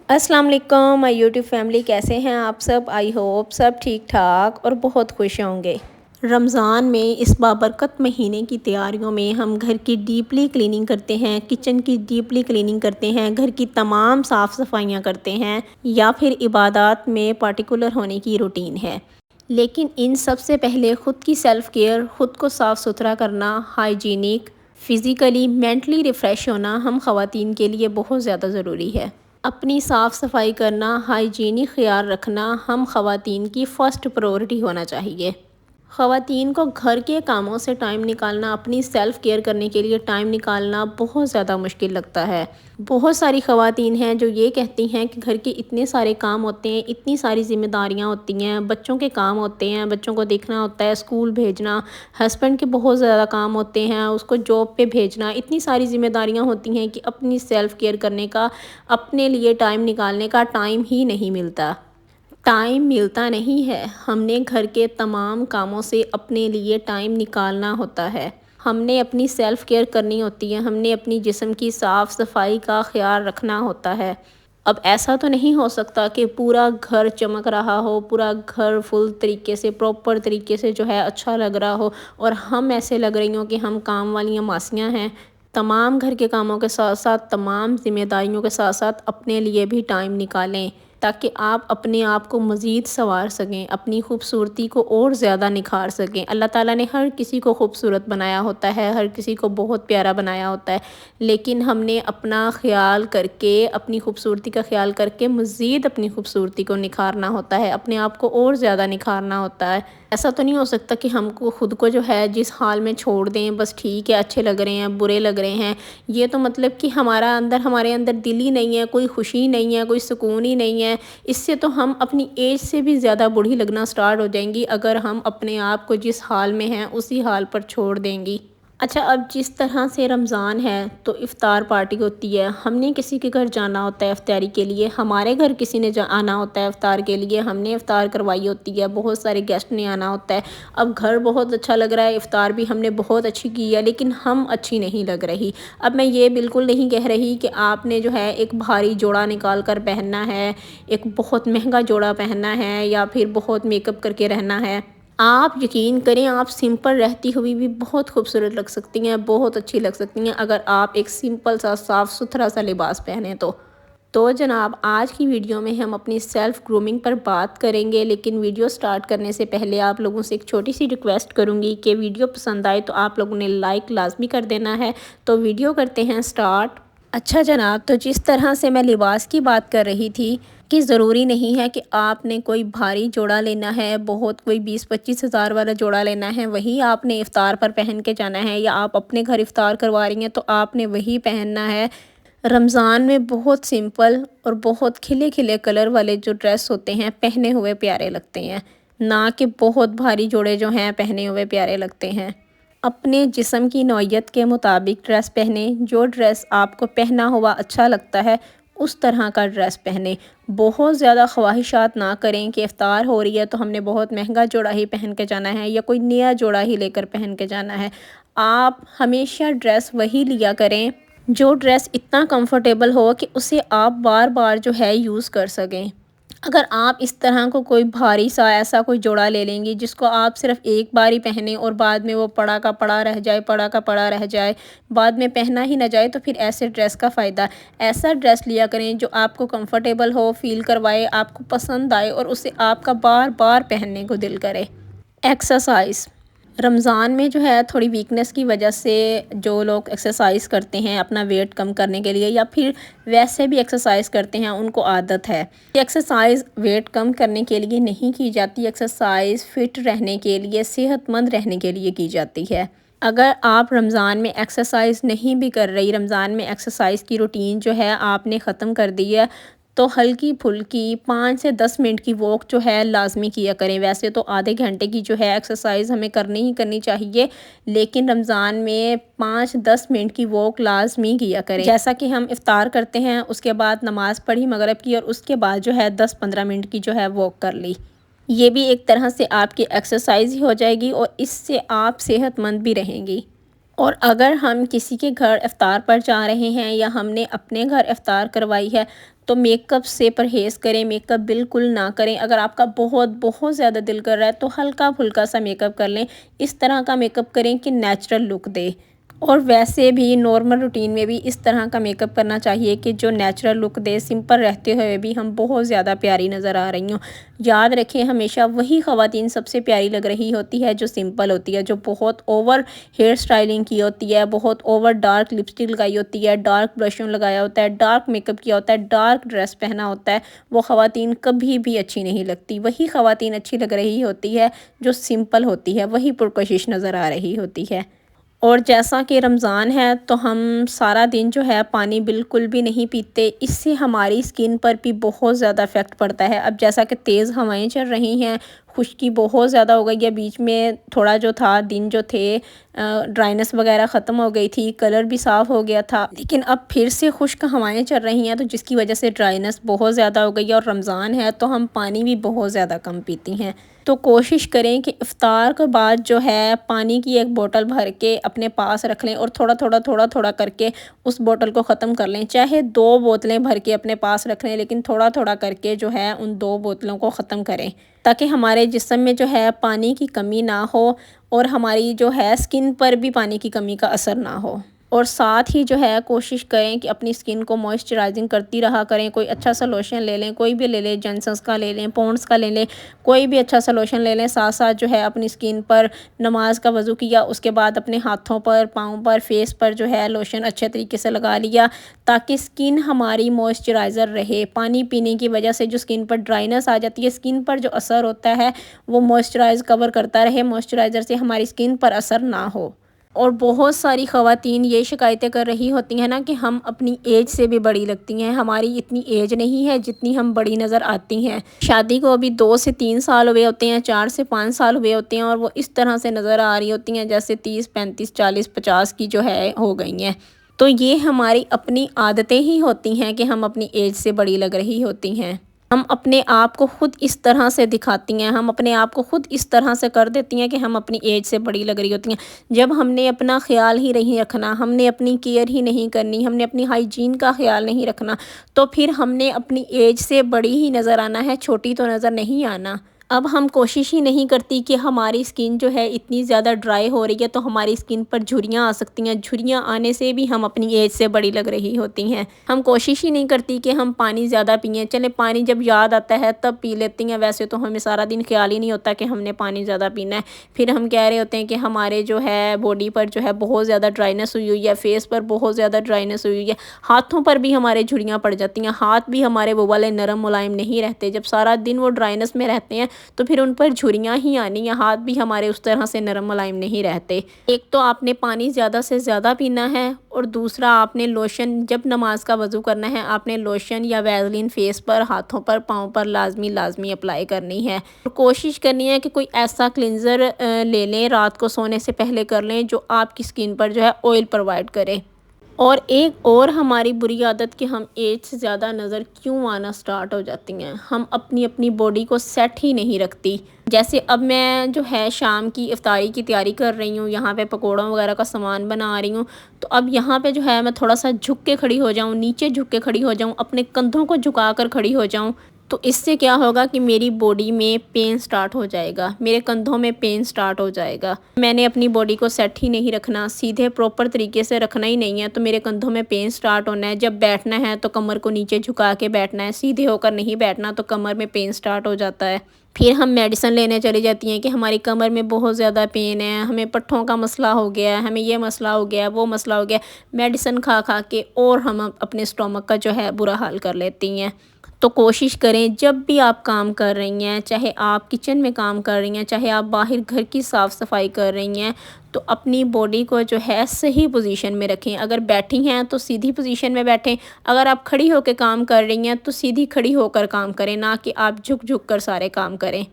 السلام علیکم مائی YouTube family, کیسے ہیں آپ سب؟ آئی ہوپ سب ٹھیک ٹھاک اور بہت خوش ہوں گے۔ رمضان میں اس بابرکت مہینے کی تیاریوں میں ہم گھر کی ڈیپلی کلیننگ کرتے ہیں، کچن کی ڈیپلی کلیننگ کرتے ہیں، گھر کی تمام صاف صفائیاں کرتے ہیں، یا پھر عبادات میں پارٹیکولر ہونے کی روٹین ہے۔ لیکن ان سب سے پہلے خود کی سیلف کیئر، خود کو صاف ستھرا کرنا، ہائیجینک، فزیکلی مینٹلی ریفریش ہونا ہم خواتین کے لیے بہت زیادہ ضروری ہے۔ اپنی صاف صفائی کرنا، ہائیجینک خیال رکھنا ہم خواتین کی فرسٹ پریورٹی ہونا چاہیے۔ خواتین کو گھر کے کاموں سے ٹائم نکالنا، اپنی سیلف کیئر کرنے کے لیے ٹائم نکالنا بہت زیادہ مشکل لگتا ہے۔ بہت ساری خواتین ہیں جو یہ کہتی ہیں کہ گھر کے اتنے سارے کام ہوتے ہیں، اتنی ساری ذمہ داریاں ہوتی ہیں، بچوں کے کام ہوتے ہیں، بچوں کو دیکھنا ہوتا ہے، اسکول بھیجنا، ہسبینڈ کے بہت زیادہ کام ہوتے ہیں، اس کو جاب پہ بھیجنا، اتنی ساری ذمہ داریاں ہوتی ہیں کہ اپنی سیلف کیئر کرنے کا، اپنے لیے ٹائم نکالنے کا ٹائم ہی نہیں ملتا۔ ٹائم ملتا نہیں ہے، ہم نے گھر کے تمام کاموں سے اپنے لیے ٹائم نکالنا ہوتا ہے۔ ہم نے اپنی سیلف کیئر کرنی ہوتی ہے، ہم نے اپنی جسم کی صاف صفائی کا خیال رکھنا ہوتا ہے۔ اب ایسا تو نہیں ہو سکتا کہ پورا گھر چمک رہا ہو، پورا گھر فل طریقے سے، پراپر طریقے سے جو ہے اچھا لگ رہا ہو، اور ہم ایسے لگ رہی ہوں کہ ہم کام والی ماسیاں ہیں۔ تمام گھر کے کاموں کے ساتھ ساتھ، تمام ذمہ داریوں کے ساتھ ساتھ اپنے لیے بھی ٹائم نکالیں، تاکہ آپ اپنے آپ کو مزید سنوار سکیں، اپنی خوبصورتی کو اور زیادہ نکھار سکیں۔ اللہ تعالیٰ نے ہر کسی کو خوبصورت بنایا ہوتا ہے، ہر کسی کو بہت پیارا بنایا ہوتا ہے، لیکن ہم نے اپنا خیال کر کے، اپنی خوبصورتی کا خیال کر کے مزید اپنی خوبصورتی کو نکھارنا ہوتا ہے، اپنے آپ کو اور زیادہ نکھارنا ہوتا ہے۔ ایسا تو نہیں ہو سکتا کہ ہم کو خود کو جو ہے جس حال میں چھوڑ دیں، بس ٹھیک ہے، اچھے لگ رہے ہیں، برے لگ رہے ہیں، یہ تو مطلب کہ ہمارے اندر دل ہی نہیں ہے، کوئی خوشی نہیں ہے، کوئی سکون ہی نہیں ہے۔ اس سے تو ہم اپنی ایج سے بھی زیادہ بوڑھی لگنا سٹارٹ ہو جائیں گی اگر ہم اپنے آپ کو جس حال میں ہیں اسی حال پر چھوڑ دیں گی۔ اچھا، اب جس طرح سے رمضان ہے تو افطار پارٹی ہوتی ہے، ہم نے کسی کے گھر جانا ہوتا ہے افطاری کے لیے، ہمارے گھر کسی نے آنا ہوتا ہے افطار کے لیے، ہم نے افطار کروائی ہوتی ہے، بہت سارے گیسٹ نے آنا ہوتا ہے۔ اب گھر بہت اچھا لگ رہا ہے، افطار بھی ہم نے بہت اچھی کی ہے، لیکن ہم اچھی نہیں لگ رہی۔ اب میں یہ بالکل نہیں کہہ رہی کہ آپ نے جو ہے ایک بھاری جوڑا نکال کر پہننا ہے، ایک بہت مہنگا جوڑا پہننا ہے، یا پھر بہت میک اپ کر کے رہنا ہے۔ آپ یقین کریں، آپ سمپل رہتی ہوئی بھی بہت خوبصورت لگ سکتی ہیں، بہت اچھی لگ سکتی ہیں، اگر آپ ایک سمپل سا صاف ستھرا سا لباس پہنیں تو جناب آج کی ویڈیو میں ہم اپنی سیلف گرومنگ پر بات کریں گے، لیکن ویڈیو سٹارٹ کرنے سے پہلے آپ لوگوں سے ایک چھوٹی سی ریکویسٹ کروں گی کہ ویڈیو پسند آئے تو آپ لوگوں نے لائک لازمی کر دینا ہے۔ تو ویڈیو کرتے ہیں سٹارٹ۔ اچھا جناب، تو جس طرح سے میں لباس کی بات کر رہی تھی کہ ضروری نہیں ہے کہ آپ نے کوئی بھاری جوڑا لینا ہے، بہت کوئی 20-25 ہزار والا جوڑا لینا ہے، وہی آپ نے افطار پر پہن کے جانا ہے، یا آپ اپنے گھر افطار کروا رہی ہیں تو آپ نے وہی پہننا ہے۔ رمضان میں بہت سمپل اور بہت کھلے کھلے کلر والے جو ڈریس ہوتے ہیں پہنے ہوئے پیارے لگتے ہیں، نہ کہ بہت بھاری جوڑے جو ہیں پہنے ہوئے پیارے لگتے ہیں۔ اپنے جسم کی نوعیت کے مطابق ڈریس پہنیں، جو ڈریس آپ کو پہنا ہوا اچھا لگتا ہے اس طرح کا ڈریس پہنیں۔ بہت زیادہ خواہشات نہ کریں کہ افطار ہو رہی ہے تو ہم نے بہت مہنگا جوڑا ہی پہن کے جانا ہے، یا کوئی نیا جوڑا ہی لے کر پہن کے جانا ہے۔ آپ ہمیشہ ڈریس وہی لیا کریں جو ڈریس اتنا کمفرٹیبل ہو کہ اسے آپ بار بار جو ہے یوز کر سکیں۔ اگر آپ اس طرح کو کوئی بھاری سا ایسا کوئی جوڑا لے لیں گی جس کو آپ صرف ایک بار ہی پہنیں اور بعد میں وہ پڑا کا پڑا رہ جائے، پڑا کا پڑا رہ جائے، بعد میں پہنا ہی نہ جائے، تو پھر ایسے ڈریس کا فائدہ۔ ایسا ڈریس لیا کریں جو آپ کو کمفرٹیبل ہو، فیل کروائے، آپ کو پسند آئے اور اسے آپ کا بار بار پہننے کو دل کرے۔ ایکسرسائز رمضان میں جو ہے تھوڑی ویکنس کی وجہ سے جو لوگ ایکسرسائز کرتے ہیں اپنا ویٹ کم کرنے کے لیے، یا پھر ویسے بھی ایکسرسائز کرتے ہیں، ان کو عادت ہے کہ ایکسرسائز ویٹ کم کرنے کے لیے نہیں کی جاتی، ایکسرسائز فٹ رہنے کے لیے، صحت مند رہنے کے لیے کی جاتی ہے۔ اگر آپ رمضان میں ایکسرسائز نہیں بھی کر رہی، رمضان میں ایکسرسائز کی روٹین جو ہے آپ نے ختم کر دی ہے، تو ہلکی پھلکی 5 سے 10 منٹ کی واک جو ہے لازمی کیا کریں۔ ویسے تو آدھے گھنٹے کی جو ہے ایکسرسائز ہمیں کرنی چاہیے، لیکن رمضان میں 5-10 منٹ کی واک لازمی کیا کریں۔ جیسا کہ ہم افطار کرتے ہیں، اس کے بعد نماز پڑھی مغرب کی، اور اس کے بعد جو ہے 10-15 منٹ کی جو ہے واک کر لی۔ یہ بھی ایک طرح سے آپ کی ایکسرسائز ہی ہو جائے گی اور اس سے آپ صحت مند بھی رہیں گی۔ اور اگر ہم کسی کے گھر افطار پر جا رہے ہیں یا ہم نے اپنے گھر افطار کروائی ہے تو میک اپ سے پرہیز کریں، میک اپ بالکل نہ کریں۔ اگر آپ کا بہت زیادہ دل کر رہا ہے تو ہلکا پھلکا سا میک اپ کر لیں، اس طرح کا میک اپ کریں کہ نیچرل لک دے۔ اور ویسے بھی نارمل روٹین میں بھی اس طرح کا میک اپ کرنا چاہیے کہ جو نیچرل لک دے، سمپل رہتے ہوئے بھی ہم بہت زیادہ پیاری نظر آ رہی ہوں۔ یاد رکھیں ہمیشہ وہی خواتین سب سے پیاری لگ رہی ہوتی ہے جو سمپل ہوتی ہے، جو بہت اوور ہیئر سٹائلنگ کی ہوتی ہے، بہت اوور ڈارک لپسٹک لگائی ہوتی ہے، ڈارک بلشن لگایا ہوتا ہے، ڈارک میک اپ کیا ہوتا ہے، ڈارک ڈریس پہنا ہوتا ہے، وہ خواتین کبھی بھی اچھی نہیں لگتی۔ وہی خواتین اچھی لگ رہی ہوتی ہے جو سمپل ہوتی ہے، وہی پرکشش نظر آ رہی ہوتی ہے۔ اور جیسا کہ رمضان ہے تو ہم سارا دن جو ہے پانی بالکل بھی نہیں پیتے، اس سے ہماری اسکن پر بھی بہت زیادہ افیکٹ پڑتا ہے۔ اب جیسا کہ تیز ہوائیں چل رہی ہیں، خشکی بہت زیادہ ہو گئی ہے، بیچ میں تھوڑا جو تھا دن جو تھے ڈرائنس وغیرہ ختم ہو گئی تھی، کلر بھی صاف ہو گیا تھا، لیکن اب پھر سے خشک ہوائیں چل رہی ہیں تو جس کی وجہ سے ڈرائنس بہت زیادہ ہو گئی ہے، اور رمضان ہے تو ہم پانی بھی بہت زیادہ کم پیتی ہیں۔ تو کوشش کریں کہ افطار کے بعد جو ہے پانی کی ایک بوتل بھر کے اپنے پاس رکھ لیں، اور تھوڑا کر کے اس بوتل کو ختم کر لیں۔ چاہے 2 بوتلیں بھر کے اپنے پاس رکھ لیں، لیکن تھوڑا کر کے جو ہے ان 2 بوتلوں کو ختم کریں، تاکہ ہمارے جسم میں جو ہے پانی کی کمی نہ ہو اور ہماری جو ہے اسکن پر بھی پانی کی کمی کا اثر نہ ہو۔ اور ساتھ ہی جو ہے کوشش کریں کہ اپنی اسکن کو موئسچرائزنگ کرتی رہا کریں۔ کوئی اچھا سا لوشن لے لیں، کوئی بھی لے لیں، جانسنس کا لے لیں، پونڈس کا لے لیں، کوئی بھی اچھا سا لوشن لے لیں۔ ساتھ جو ہے اپنی اسکن پر نماز کا وضو کیا، اس کے بعد اپنے ہاتھوں پر، پاؤں پر، فیس پر جو ہے لوشن اچھے طریقے سے لگا لیا، تاکہ اسکن ہماری موئسچرائزر رہے۔ پانی پینے کی وجہ سے جو اسکن پر ڈرائنس آ جاتی ہے، اسکن پر جو اثر ہوتا ہے وہ موئسچرائز کور کرتا رہے، موئسچرائزر سے ہماری اسکن پر اثر نہ ہو۔ اور بہت ساری خواتین یہ شکایتیں کر رہی ہوتی ہیں نا کہ ہم اپنی ایج سے بھی بڑی لگتی ہیں، ہماری اتنی ایج نہیں ہے جتنی ہم بڑی نظر آتی ہیں۔ شادی کو ابھی 2 سے 3 سال ہوئے ہوتے ہیں، 4 سے 5 سال ہوئے ہوتے ہیں، اور وہ اس طرح سے نظر آ رہی ہوتی ہیں جیسے 30 35 40 50 کی جو ہے ہو گئی ہیں۔ تو یہ ہماری اپنی عادتیں ہی ہوتی ہیں کہ ہم اپنی ایج سے بڑی لگ رہی ہوتی ہیں۔ ہم اپنے آپ کو خود اس طرح سے دکھاتی ہیں، ہم اپنے آپ کو خود اس طرح سے کر دیتی ہیں کہ ہم اپنی ایج سے بڑی لگ رہی ہوتی ہیں۔ جب ہم نے اپنا خیال ہی نہیں رکھنا، ہم نے اپنی کیئر ہی نہیں کرنی، ہم نے اپنی ہائیجین کا خیال نہیں رکھنا، تو پھر ہم نے اپنی ایج سے بڑی ہی نظر آنا ہے، چھوٹی تو نظر نہیں آنا۔ اب ہم کوشش ہی نہیں کرتی کہ ہماری اسکن جو ہے اتنی زیادہ ڈرائی ہو رہی ہے تو ہماری اسکن پر جھریاں آ سکتی ہیں، جھریاں آنے سے بھی ہم اپنی ایج سے بڑی لگ رہی ہوتی ہیں۔ ہم کوشش ہی نہیں کرتی کہ ہم پانی زیادہ پئیں، چلے پانی جب یاد آتا ہے تب پی لیتی ہیں، ویسے تو ہمیں سارا دن خیال ہی نہیں ہوتا کہ ہم نے پانی زیادہ پینا ہے۔ پھر ہم کہہ رہے ہوتے ہیں کہ ہمارے جو ہے باڈی پر جو ہے بہت زیادہ ڈرائنس ہوئی ہے، فیس پر بہت زیادہ ڈرائنس ہوئی ہے، ہاتھوں پر بھی ہمارے جھریاں پڑ جاتی ہیں، ہاتھ بھی ہمارے وہ والے نرم ملائم نہیں رہتے۔ جب سارا دن وہ ڈرائنس میں رہتے ہیں تو پھر ان پر جھریاں ہی آنی ہیں، ہاتھ بھی ہمارے اس طرح سے نرم ملائم نہیں رہتے۔ ایک تو آپ نے پانی زیادہ سے زیادہ پینا ہے، اور دوسرا آپ نے لوشن جب نماز کا وضو کرنا ہے، آپ نے لوشن یا ویزلین فیس پر، ہاتھوں پر، پاؤں پر لازمی اپلائی کرنی ہے۔ اور کوشش کرنی ہے کہ کوئی ایسا کلینزر لے لیں، رات کو سونے سے پہلے کر لیں، جو آپ کی اسکن پر جو ہے آئل پرووائڈ کرے۔ اور ایک اور ہماری بری عادت کہ ہم ایج سے زیادہ نظر کیوں آنا سٹارٹ ہو جاتی ہیں، ہم اپنی باڈی کو سیٹ ہی نہیں رکھتی۔ جیسے اب میں جو ہے شام کی افطاری کی تیاری کر رہی ہوں، یہاں پہ پکوڑوں وغیرہ کا سامان بنا رہی ہوں، تو اب یہاں پہ جو ہے میں تھوڑا سا جھک کے کھڑی ہو جاؤں، نیچے جھک کے کھڑی ہو جاؤں، اپنے کندھوں کو جھکا کر کھڑی ہو جاؤں، تو اس سے کیا ہوگا کہ میری باڈی میں پین سٹارٹ ہو جائے گا، میرے کندھوں میں پین سٹارٹ ہو جائے گا۔ میں نے اپنی باڈی کو سیٹ ہی نہیں رکھنا، سیدھے پراپر طریقے سے رکھنا ہی نہیں ہے، تو میرے کندھوں میں پین سٹارٹ ہونا ہے۔ جب بیٹھنا ہے تو کمر کو نیچے جھکا کے بیٹھنا ہے، سیدھے ہو کر نہیں بیٹھنا، تو کمر میں پین سٹارٹ ہو جاتا ہے۔ پھر ہم میڈیسن لینے چلی جاتی ہیں کہ ہماری کمر میں بہت زیادہ پین ہے، ہمیں پٹھوں کا مسئلہ ہو گیا ہے، ہمیں یہ مسئلہ ہو گیا ہے، وہ مسئلہ ہو گیا ہے، میڈیسن کھا کے اور ہم اپنے اسٹومک کا جو ہے برا حال کر لیتی ہیں۔ تو کوشش کریں جب بھی آپ کام کر رہی ہیں، چاہے آپ کچن میں کام کر رہی ہیں، چاہے آپ باہر گھر کی صاف صفائی کر رہی ہیں، تو اپنی باڈی کو جو ہے صحیح پوزیشن میں رکھیں۔ اگر بیٹھی ہیں تو سیدھی پوزیشن میں بیٹھیں، اگر آپ کھڑی ہو کے کام کر رہی ہیں تو سیدھی کھڑی ہو کر کام کریں، نہ کہ آپ جھک جھک کر سارے کام کریں۔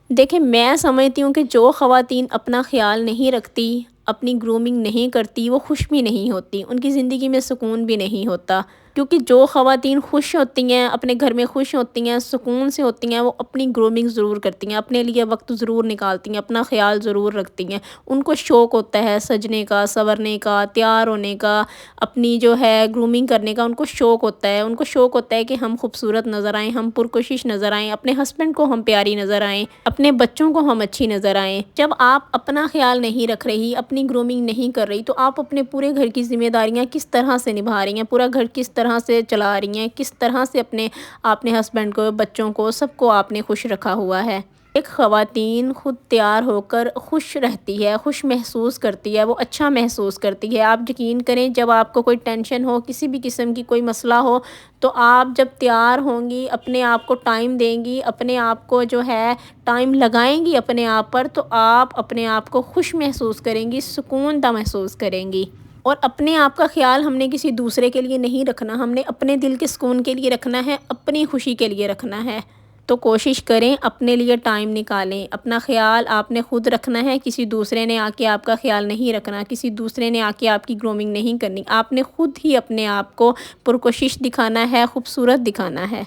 دیکھیں، میں سمجھتی ہوں کہ جو خواتین اپنا خیال نہیں رکھتی، اپنی گرومنگ نہیں کرتی، وہ خوش بھی نہیں ہوتی، ان کی زندگی میں سکون بھی نہیں ہوتا، کیونکہ جو خواتین خوش ہوتی ہیں، اپنے گھر میں خوش ہوتی ہیں، سکون سے ہوتی ہیں، وہ اپنی گرومنگ ضرور کرتی ہیں، اپنے لیے وقت ضرور نکالتی ہیں، اپنا خیال ضرور رکھتی ہیں۔ ان کو شوق ہوتا ہے سجنے کا، سنورنے کا، تیار ہونے کا، اپنی جو ہے گرومنگ کرنے کا، ان کو شوق ہوتا ہے۔ ان کو شوق ہوتا ہے کہ ہم خوبصورت نظر آئیں، ہم پرکشش نظر آئیں، اپنے ہسبینڈ کو ہم پیاری نظر آئیں، اپنے بچوں کو ہم اچھی نظر آئیں۔ جب آپ اپنا خیال نہیں رکھ رہی، اپنی گرومنگ نہیں کر رہی، تو آپ اپنے پورے گھر کی ذمہ داریاں کس طرح سے نبھا رہی ہیں، پورا گھر کس طرح سے چلا رہی ہیں، کس طرح سے آپ نے ہسبینڈ کو، بچوں کو، سب کو آپ نے خوش رکھا ہوا ہے۔ ایک خواتین خود تیار ہو کر خوش رہتی ہے، خوش محسوس کرتی ہے، وہ اچھا محسوس کرتی ہے۔ آپ یقین کریں، جب آپ کو کوئی ٹینشن ہو، کسی بھی قسم کی کوئی مسئلہ ہو، تو آپ جب تیار ہوں گی، اپنے آپ کو ٹائم دیں گی، اپنے آپ کو جو ہے ٹائم لگائیں گی اپنے آپ پر، تو آپ اپنے آپ کو خوش محسوس کریں گی، سکون دہ محسوس کریں گی۔ اور اپنے آپ کا خیال ہم نے کسی دوسرے کے لیے نہیں رکھنا، ہم نے اپنے دل کے سکون کے لیے رکھنا ہے، اپنی خوشی کے لیے رکھنا ہے۔ تو کوشش کریں، اپنے لیے ٹائم نکالیں، اپنا خیال آپ نے خود رکھنا ہے، کسی دوسرے نے آ کے آپ کا خیال نہیں رکھنا، کسی دوسرے نے آ کے آپ کی گرومنگ نہیں کرنی، آپ نے خود ہی اپنے آپ کو پرکشش دکھانا ہے، خوبصورت دکھانا ہے۔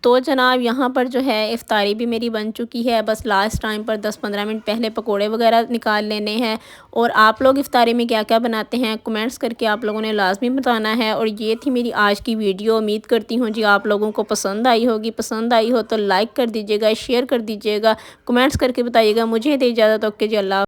تو جناب، یہاں پر جو ہے افطاری بھی میری بن چکی ہے، بس لاسٹ ٹائم پر 10-15 منٹ پہلے پکوڑے وغیرہ نکال لینے ہیں۔ اور آپ لوگ افطاری میں کیا کیا بناتے ہیں، کمنٹس کر کے آپ لوگوں نے لازمی بتانا ہے۔ اور یہ تھی میری آج کی ویڈیو، امید کرتی ہوں جی آپ لوگوں کو پسند آئی ہوگی۔ پسند آئی ہو تو لائک کر دیجیے گا، شیئر کر دیجیے گا، کمنٹس کر کے بتائیے گا۔ مجھے دے اجازت، اوکے جی، اللہ